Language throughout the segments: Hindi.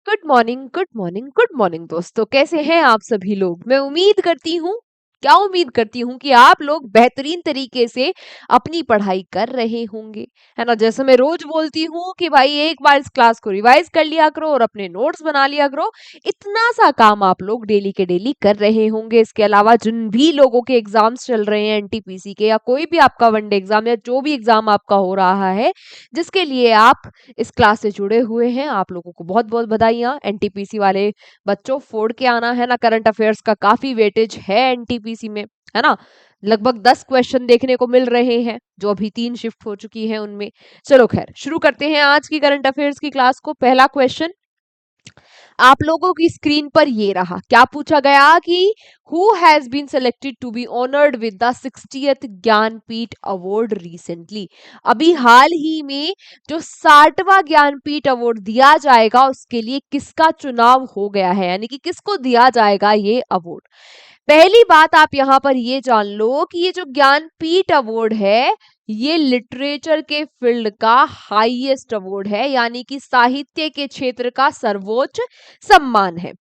गुड मॉर्निंग गुड मॉर्निंग दोस्तों, कैसे हैं आप सभी लोग। मैं उम्मीद करती हूँ, क्या उम्मीद करती हूँ कि आप लोग बेहतरीन तरीके से अपनी पढ़ाई कर रहे होंगे, है ना। जैसे मैं रोज बोलती हूँ कि भाई एक बार इस क्लास को रिवाइज कर लिया करो और अपने नोट्स बना लिया करो। इतना सा काम आप लोग डेली के डेली कर रहे होंगे। इसके अलावा जिन भी लोगों के एग्जाम्स चल रहे हैं एनटीपीसी के, या कोई भी आपका वनडे एग्जाम या जो भी एग्जाम आपका हो रहा है, जिसके लिए आप इस क्लास से जुड़े हुए हैं, आप लोगों को बहुत बहुत बधाइयां। एनटीपीसी वाले बच्चों, फोड़ के आना, है ना। करंट अफेयर्स का काफी वेटेज है एनटीपीसी में, है ना। लगभग 10 क्वेश्चन देखने को मिल रहे हैं, जो अभी 3 शिफ्ट हो चुकी है उनमें। चलो खैर, शुरू करते हैं आज की करंट अफेयर्स की क्लास को। पहला क्वेश्चन आप लोगों की स्क्रीन पर ये रहा। क्या पूछा गया कि who has been selected to be honoured with the 60th Jnanpith award recently. अभी हाल ही में जो 60वां ज्ञानपीठ अवार्ड दिया जाएगा, उसके लिए किसका चुनाव हो गया है, यानी कि किसको दिया जाएगा ये अवार्ड। पहली बात आप यहां पर ये जान लो कि ये जो ज्ञानपीठ अवार्ड है, ये लिटरेचर के फील्ड का हाईएस्ट अवार्ड है, यानी कि साहित्य के क्षेत्र का सर्वोच्च सम्मान है।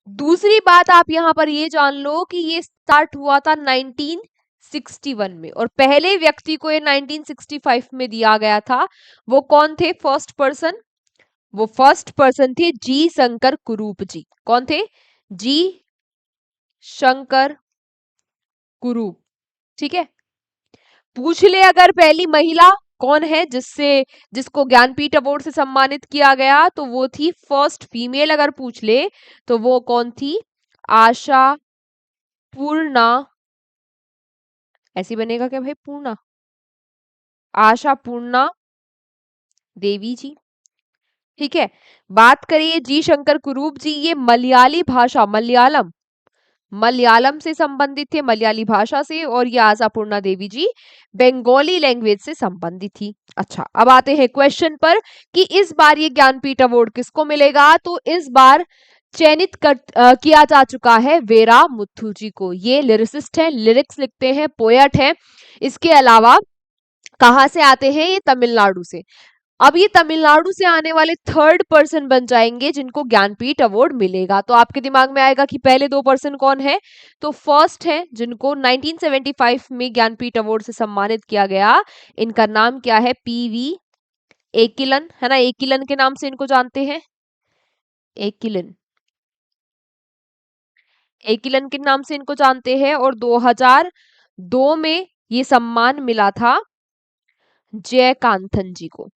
दूसरी बात आप यहां पर ये जान लो कि ये स्टार्ट हुआ था 1961 में, और पहले व्यक्ति को ये 1965 में दिया गया था। वो कौन थे फर्स्ट पर्सन? वो फर्स्ट पर्सन थे जी शंकर कुरूप जी। कौन थे? जी शंकर कुरूप। ठीक है। पूछ ले अगर पहली महिला कौन है जिसको ज्ञानपीठ अवार्ड से सम्मानित किया गया, तो वो थी फर्स्ट फीमेल। अगर पूछ ले तो वो कौन थी? आशा पूर्णा। ऐसी बनेगा क्या भाई? पूर्णा, आशा पूर्णा देवी जी। ठीक है। बात करिए जी शंकर कुरूप जी, ये मलयाली भाषा, मलयालम से संबंधित थे, मलयाली भाषा से। और ये आशापूर्णा देवी जी बंगाली लैंग्वेज से संबंधित थी। अच्छा, अब आते हैं क्वेश्चन पर कि इस बार ये ज्ञानपीठ अवार्ड किसको मिलेगा। तो इस बार चयनित किया जा चुका है वेरा मुथु जी को। ये लिरिसिस्ट है, लिरिक्स लिखते हैं, पोएट है। इसके अलावा कहाँ से आते हैं? ये तमिलनाडु से। अब ये तमिलनाडु से आने वाले थर्ड पर्सन बन जाएंगे जिनको ज्ञानपीठ अवार्ड मिलेगा। तो आपके दिमाग में आएगा कि पहले 2 पर्सन कौन है। तो फर्स्ट है जिनको 1975 में ज्ञानपीठ अवार्ड से सम्मानित किया गया, इनका नाम क्या है? पीवी एकिलन, है ना। एकिलन के नाम से इनको जानते हैं, एकिलन, एकिलन के नाम से इनको जानते हैं। और 2002 में ये सम्मान मिला था जयकांथन जी को।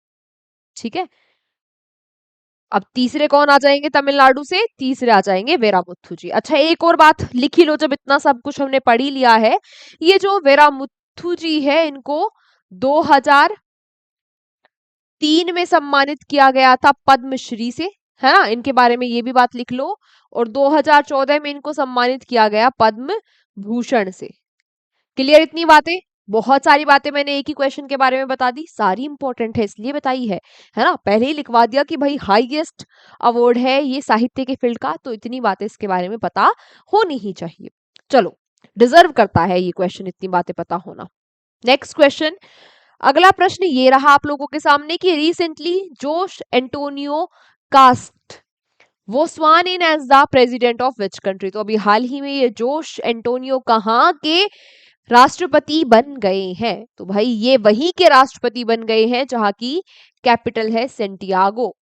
ठीक है। अब तीसरे कौन आ जाएंगे तमिलनाडु से? तीसरे आ जाएंगे वेरामुथु जी। अच्छा, एक और बात लिख ही लो, जब इतना सब कुछ हमने पढ़ ही लिया है। ये जो वेरामुथु जी है, इनको 2003 में सम्मानित किया गया था पद्मश्री से, है ना। इनके बारे में ये भी बात लिख लो। और 2014 में इनको सम्मानित किया गया पद्म भूषण से। क्लियर इतनी बातें? बहुत सारी बातें मैंने एक ही क्वेश्चन के बारे में बता दी, सारी इंपॉर्टेंट है इसलिए बताई है ना। पहले ही लिखवा दिया कि भाई हाईएस्ट अवार्ड है ये साहित्य के फील्ड का, तो इतनी बातें इसके बारे में पता होनी ही चाहिए। चलो, डिजर्व करता है ये क्वेश्चन इतनी बातें पता होना। नेक्स्ट क्वेश्चन, अगला प्रश्न ये रहा आप लोगों के सामने कि रिसेंटली जोश एंटोनियो कास्ट वो sworn in as the president of which country. तो अभी हाल ही में ये जोश एंटोनियो कहाँ के राष्ट्रपति बन गए हैं? तो भाई ये वहीं के राष्ट्रपति बन गए हैं जहां की कैपिटल है सेंटियागो।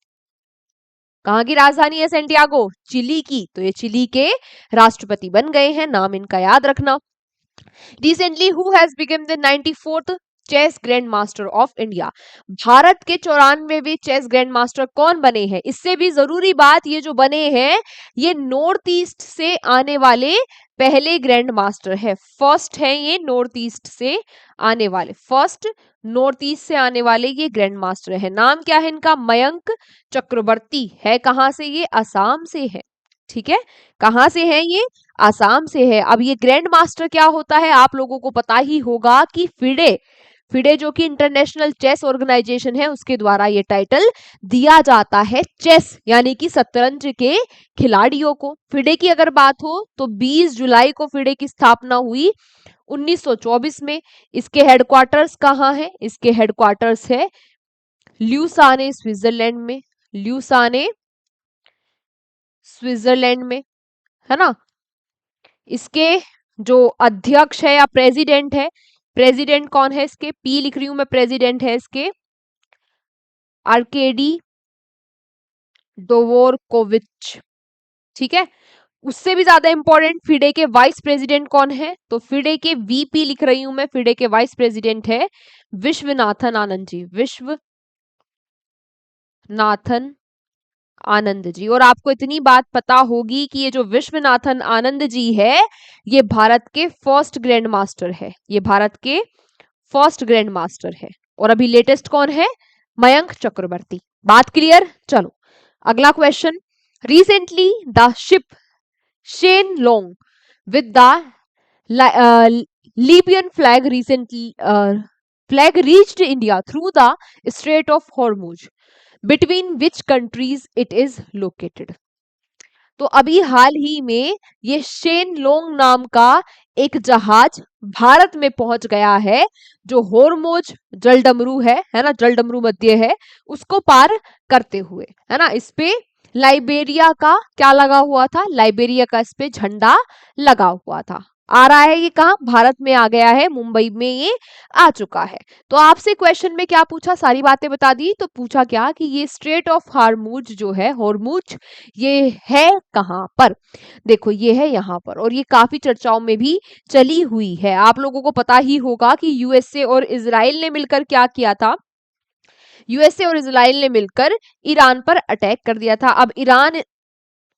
कहाँ की राजधानी है सेंटियागो? चिली की। तो ये चिली के राष्ट्रपति बन गए हैं, नाम इनका याद रखना। Recently who has become the 94th chess grand master of India. Bharat के 94वें चेस ग्रैंड मास्टर कौन बने हैं? इससे भी जरूरी बात, ये जो बने हैं ये नॉर्थ ईस्ट से आने वाले पहले ग्रैंड मास्टर है। फर्स्ट है ये नॉर्थ ईस्ट से आने वाले, फर्स्ट नॉर्थ ईस्ट से आने वाले ये ग्रैंड मास्टर है। नाम क्या है इनका? मयंक चक्रवर्ती। है कहां से? ये असम से है। ठीक है। कहां से है ये? आसाम से है। अब ये ग्रैंड मास्टर क्या होता है आप लोगों को पता ही होगा कि फिडे, फिडे जो कि इंटरनेशनल चेस ऑर्गेनाइजेशन है, उसके द्वारा ये टाइटल दिया जाता है चेस यानी कि शतरंज के खिलाड़ियों को। फिडे की अगर बात हो तो 20 जुलाई को फिडे की स्थापना हुई 1924 में। इसके हेडक्वार्टर्स कहाँ है? इसके हेडक्वार्टर्स है ल्यूसाने, स्विट्जरलैंड में। ल्यूसाने स्विट्जरलैंड में, है ना। इसके जो अध्यक्ष है या प्रेसिडेंट है, प्रेसिडेंट कौन है इसके, पी लिख रही हूं मैं, प्रेसिडेंट है इसके आर्केडी डोवोरकोविच, ठीक है। उससे भी ज्यादा इंपॉर्टेंट, फिडे के वाइस प्रेसिडेंट कौन है, तो फिडे के वीपी लिख रही हूं मैं, फिडे के वाइस प्रेसिडेंट है विश्वनाथन आनंद जी, विश्वनाथन आनंद जी। और आपको इतनी बात पता होगी कि ये जो विश्वनाथन आनंद जी है, ये भारत के फर्स्ट ग्रैंड मास्टर है, ये भारत के फर्स्ट ग्रैंड मास्टर है। और अभी लेटेस्ट कौन है, मयंक चक्रवर्ती। बात क्लियर। चलो अगला question, recently the ship Shane long with the Libyan flag reached India through the Strait of Hormuz. Between which countries it is located? तो अभी हाल ही में ये शेन लोंग नाम का एक जहाज भारत में पहुंच गया है, जो होर्मुज जलडमरू है ना, जलडमरू मध्य है, उसको पार करते हुए, है ना। इस पे लाइबेरिया का क्या लगा हुआ था, लाइबेरिया का इस पे झंडा लगा हुआ था। आ रहा है ये कहाँ, भारत में आ गया है, मुंबई में ये आ चुका है। तो आपसे क्वेश्चन में क्या पूछा, सारी बातें बता दी, तो पूछा क्या कि ये स्ट्रेट ऑफ हार्मुज जो है, होर्मुज, ये है कहाँ पर। देखो ये है यहाँ पर, और ये काफी चर्चाओं में भी चली हुई है। आप लोगों को पता ही होगा कि यूएसए और इजराइल ने मिलकर क्या किया था, यूएसए और इजराइल ने मिलकर ईरान पर अटैक कर दिया था। अब ईरान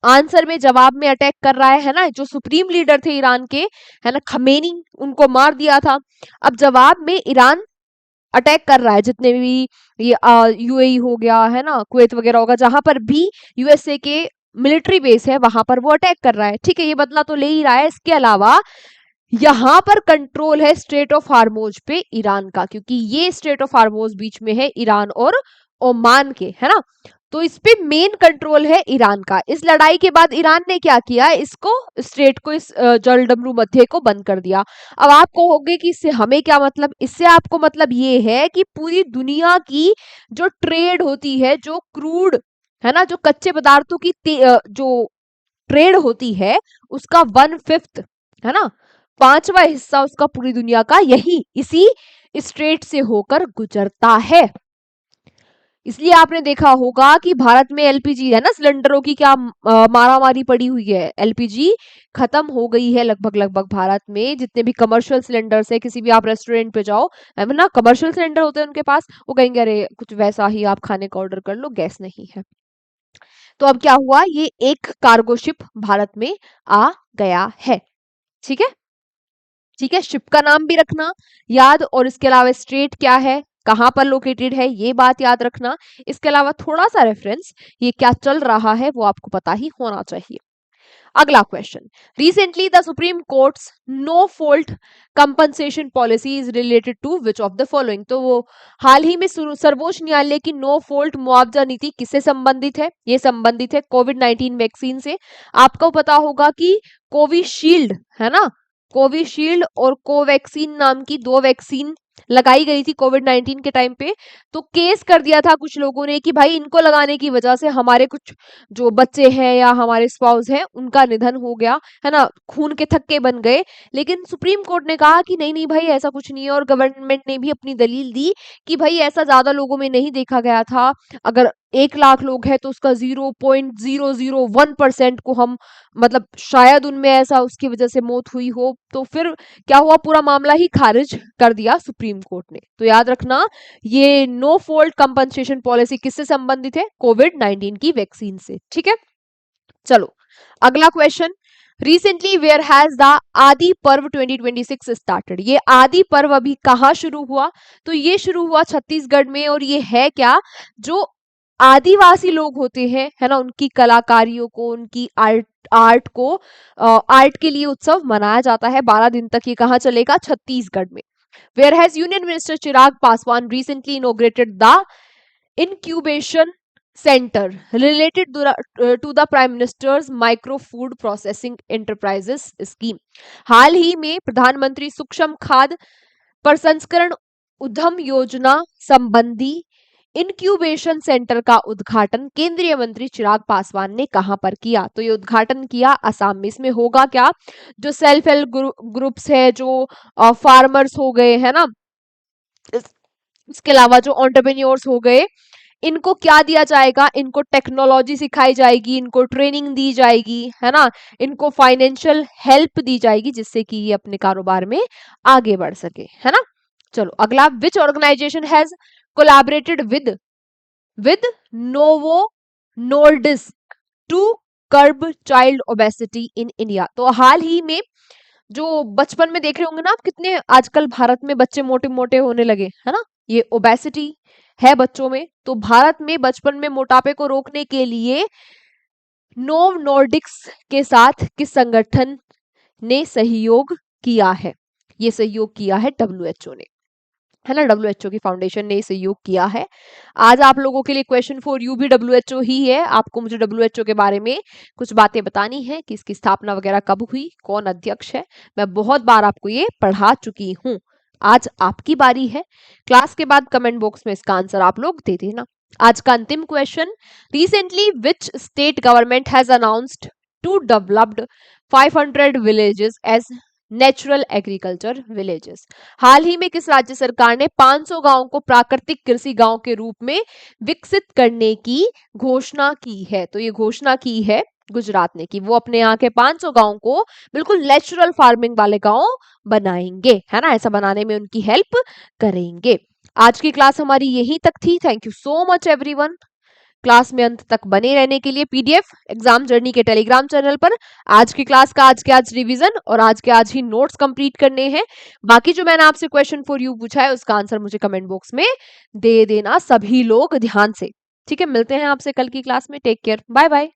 आंसर में, जवाब में अटैक कर रहा है ना, जो सुप्रीम लीडर थे ईरान के, है ना, खमेनी, उनको मार दिया था। अब जवाब में ईरान अटैक कर रहा है, जितने भी ये यूएई हो गया, है ना, कुवैत वगैरह होगा, जहां पर भी यूएसए के मिलिट्री बेस है, वहां पर वो अटैक कर रहा है, ठीक है, ये बदला तो ले ही रहा है। इसके अलावा यहां पर कंट्रोल है स्ट्रेट ऑफ हार्मोज पे ईरान का, क्योंकि ये स्ट्रेट ऑफ हार्मोज बीच में है ईरान और ओमान के, है ना। तो इस पे मेन कंट्रोल है ईरान का। इस लड़ाई के बाद ईरान ने क्या किया, इसको, स्ट्रेट को, इस जलडमरू मध्य को बंद कर दिया। अब आप कहोगे कि इससे हमें क्या मतलब, इससे आपको मतलब ये है कि पूरी दुनिया की जो ट्रेड होती है, जो क्रूड, है ना, जो कच्चे पदार्थों की जो ट्रेड होती है, उसका 1/5, है ना, 5वां हिस्सा उसका पूरी दुनिया का यही इसी स्ट्रेट से होकर गुजरता है। इसलिए आपने देखा होगा कि भारत में एलपीजी, है ना, सिलेंडरों की क्या मारामारी पड़ी हुई है। एलपीजी खत्म हो गई है लगभग लगभग भारत में, जितने भी कमर्शियल सिलेंडर्स है, किसी भी आप रेस्टोरेंट पे जाओ, है ना, कमर्शियल सिलेंडर होते हैं उनके पास, वो कहेंगे अरे कुछ वैसा ही आप खाने का ऑर्डर कर लो, गैस नहीं है। तो अब क्या हुआ, ये एक कार्गो शिप भारत में आ गया है, ठीक है, ठीक है। शिप का नाम भी रखना याद, और इसके अलावा स्ट्रेट क्या है, कहां पर लोकेटेड है, ये बात याद रखना। इसके अलावा थोड़ा सा रेफरेंस, ये क्या चल रहा है वो आपको पता ही होना चाहिए। अगला question, recently the supreme court's no fault compensation policy is related to which of the following. तो वो हाल ही में सर्वोच्च न्यायालय की नो फॉल्ट मुआवजा नीति किससे संबंधित है, ये संबंधित है कोविड-19 वैक्सीन से। आपको पता होगा कि कोविशील्ड, है ना, कोविशील्ड और कोवैक्सीन नाम की 2 वैक्सीन लगाई गई थी कोविड-19 के टाइम पे। तो केस कर दिया था कुछ लोगों ने कि भाई इनको लगाने की वजह से हमारे कुछ जो बच्चे हैं या हमारे स्पाउस हैं उनका निधन हो गया, है ना, खून के थक्के बन गए। लेकिन सुप्रीम कोर्ट ने कहा कि नहीं नहीं भाई ऐसा कुछ नहीं है, और गवर्नमेंट ने भी अपनी दलील दी कि भाई ऐसा ज्यादा लोगों में नहीं देखा गया था। अगर 1 लाख लोग हैं तो उसका 0.001% को हम, मतलब शायद उनमें ऐसा उसकी वजह से मौत हुई हो। तो फिर क्या हुआ, पूरा मामला ही खारिज कर दिया सुप्रीम कोर्ट ने। तो याद रखना, ये नो फॉल्ट कंपनसेशन पॉलिसी किससे संबंधित है, कोविड-19 की वैक्सीन से, ठीक है। चलो अगला question, recently where has the Adi Parv 2026 started. ये आदि पर्व अभी कहाँ शुरू हुआ, तो ये शुरू हुआ छत्तीसगढ़ में। और ये है क्या, जो आदिवासी लोग होते हैं, है ना, उनकी कलाकारियों को, उनकी आर्ट को, आर्ट के लिए उत्सव मनाया जाता है 12 दिन तक। ये कहाँ चलेगा, छत्तीसगढ़ में। Where has union minister Chirag Paswan recently inaugurated the incubation center related to the prime minister's micro food processing enterprises scheme। हाल ही में प्रधानमंत्री सूक्ष्म खाद्य प्रसंस्करण उद्यम योजना संबंधी इंक्यूबेशन सेंटर का उद्घाटन केंद्रीय मंत्री चिराग पासवान ने कहां पर किया? तो ये उद्घाटन किया असम में। इसमें होगा क्या? जो सेल्फ हेल्प ग्रुप्स है, जो फार्मर्स हो गए, है ना, इसके अलावा जो एंटरप्रेन्योर्स हो गए, इनको क्या दिया जाएगा? इनको टेक्नोलॉजी सिखाई जाएगी, इनको ट्रेनिंग दी जाएगी, है ना, इनको फाइनेंशियल हेल्प दी जाएगी, जिससे कि ये अपने कारोबार में आगे बढ़ सके, है ना। चलो अगला, which organization has collaborated with Novo Nordisk to curb child obesity in India? तो हाल ही में, जो बचपन में देख रहे होंगे ना आप, कितने आजकल भारत में बच्चे मोटे मोटे होने लगे, है ना, ये ओबेसिटी है बच्चों में। तो भारत में बचपन में मोटापे को रोकने के लिए नोव नॉर्डिक्स के साथ किस संगठन ने सहयोग किया है? ये सहयोग किया है डब्ल्यूएचओ ने, है ना, डब्ल्यूएचओ की फाउंडेशन ने सहयोग किया है। आज आप लोगों के लिए क्वेश्चन फॉर यू भी डब्ल्यूएचओ ही है। आपको मुझे डब्ल्यूएचओ के बारे में कुछ बातें बतानी है कि इसकी स्थापना वगैरह कब हुई, कौन अध्यक्ष है। मैं बहुत बार आपको ये पढ़ा चुकी हूँ। आज आपकी बारी है। क्लास के बाद कमेंट बॉक्स में इसका आंसर आप लोग दे देना। आज का अंतिम question, recently which state government has announced to developed 500 villages as natural agriculture villages? हाल ही में किस राज्य सरकार ने 500 गांवों को प्राकृतिक कृषि गांव के रूप में विकसित करने की घोषणा की है? तो ये घोषणा की है गुजरात ने, कि वो अपने यहाँ के 500 गांव को बिल्कुल नेचुरल फार्मिंग वाले गांव बनाएंगे, है ना, ऐसा बनाने में उनकी हेल्प करेंगे। आज की क्लास हमारी यहीं तक थी। Thank you so much everyone. Class में अंत तक बने रहने के लिए पीडीएफ एग्जाम जर्नी के टेलीग्राम चैनल पर आज की क्लास का आज के आज रिवीजन और आज के आज ही नोट्स कंप्लीट करने हैं। बाकी जो मैंने आपसे क्वेश्चन फॉर यू पूछा है उसका आंसर मुझे कमेंट बॉक्स में दे देना सभी लोग ध्यान से। ठीक है, मिलते हैं आपसे कल की क्लास में। Take care, bye bye.